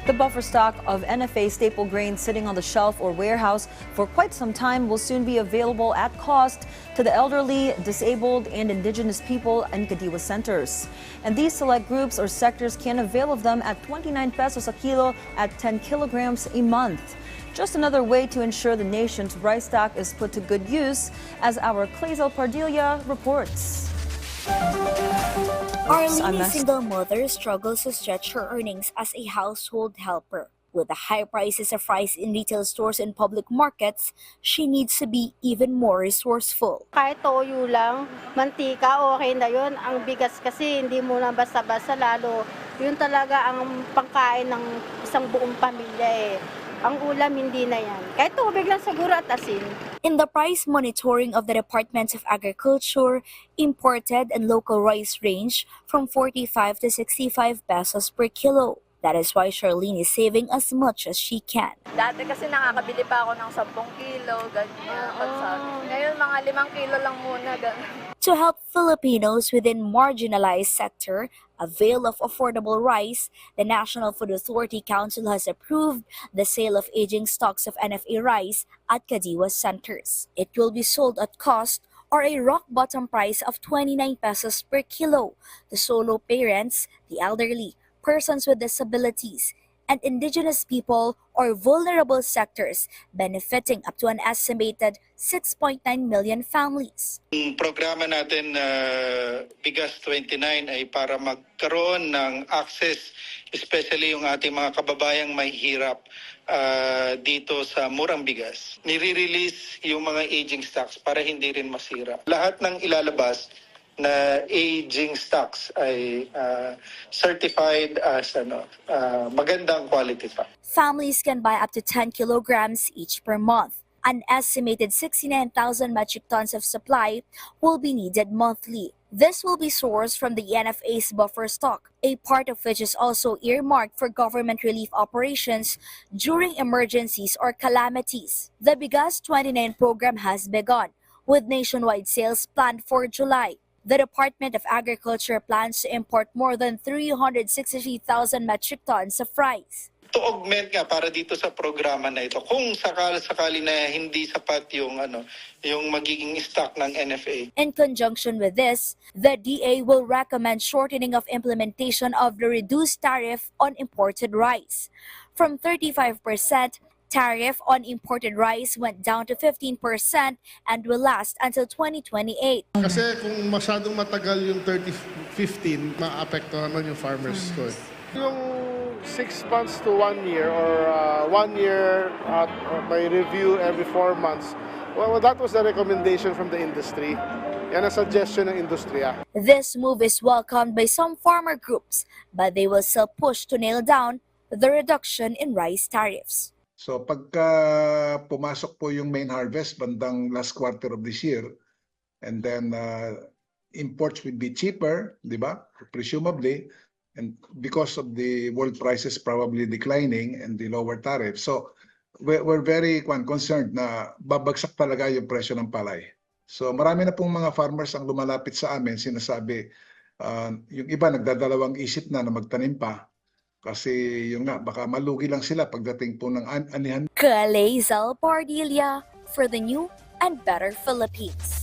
The buffer stock of NFA staple grains sitting on the shelf or warehouse for quite some time will soon be available at cost to the elderly, disabled, and indigenous people in Kadiwa centers. And these select groups or sectors can avail of them at 29 pesos a kilo at 10 kilograms a month. Just another way to ensure the nation's rice stock is put to good use, as our Clazel Pardilla reports. Arlene, a single mother, struggles to stretch her earnings as a household helper. With the high prices of rice in retail stores and public markets, she needs to be even more resourceful. Kahit toyo lang, mantika, okay na yun. Ang bigas kasi hindi mo na basta-basta, lalo yun talaga ang pangkain ng isang buong pamilya eh. Ang ulam hindi na yan. Kahit tubig lang siguro at asin. In the price monitoring of the Department of Agriculture, imported and local rice range from 45 to 65 pesos per kilo. That is why Charlene is saving as much as she can. Dati kasi nakakabili pa ako ng 10 kilo, ganyan. Ngayon mga 5 kilo lang muna, ganyan. To help Filipinos within marginalized sector avail of affordable rice, the National Food Authority Council has approved the sale of aging stocks of NFA rice at Kadiwa centers. It will be sold at cost or a rock-bottom price of 29 pesos per kilo to solo parents, the elderly, persons with disabilities, and indigenous people or vulnerable sectors, benefiting up to an estimated 6.9 million families. Ang programa natin Bigas 29 ay para magkaroon ng access, especially yung ating mga kababayang mahihirap dito sa murang bigas. Nire-release yung mga aging stocks para hindi rin masira. Lahat ng ilalabas na aging stocks ay certified as magandang quality pa. Families can buy up to 10 kilograms each per month. An estimated 69,000 metric tons of supply will be needed monthly. This will be sourced from the NFA's buffer stock, a part of which is also earmarked for government relief operations during emergencies or calamities. The Bigas 29 program has begun, with nationwide sales planned for July. The Department of Agriculture plans to import more than 363,000 metric tons of rice. To augment nga para dito sa programa na ito, kung sakali na hindi sapat yung magiging stock ng NFA. In conjunction with this, the DA will recommend shortening of implementation of the reduced tariff on imported rice. From 35%, tariff on imported rice went down to 15% and will last until 2028. Kasi kung masyadong matagal yung 15, maapektuhan naman yung farmers ko. Yung 6 months to 1 year or 1 year may review every 4 months, well, that was the recommendation from the industry. Yan ang suggestion ng industriya. This move is welcomed by some farmer groups, but they will still push to nail down the reduction in rice tariffs. So pagka pumasok po yung main harvest bandang last quarter of this year, and then imports will be cheaper, di ba? Presumably, and because of the world prices probably declining and the lower tariff. So we're very concerned na babagsak talaga yung presyo ng palay. So marami na pong mga farmers ang lumalapit sa amin, sinasabi, yung iba nagdadalawang isip na magtanim pa. Kasi yung nga, baka malugi lang sila pagdating po ng anihan. Clazel Pardilla for the New and Better Philippines.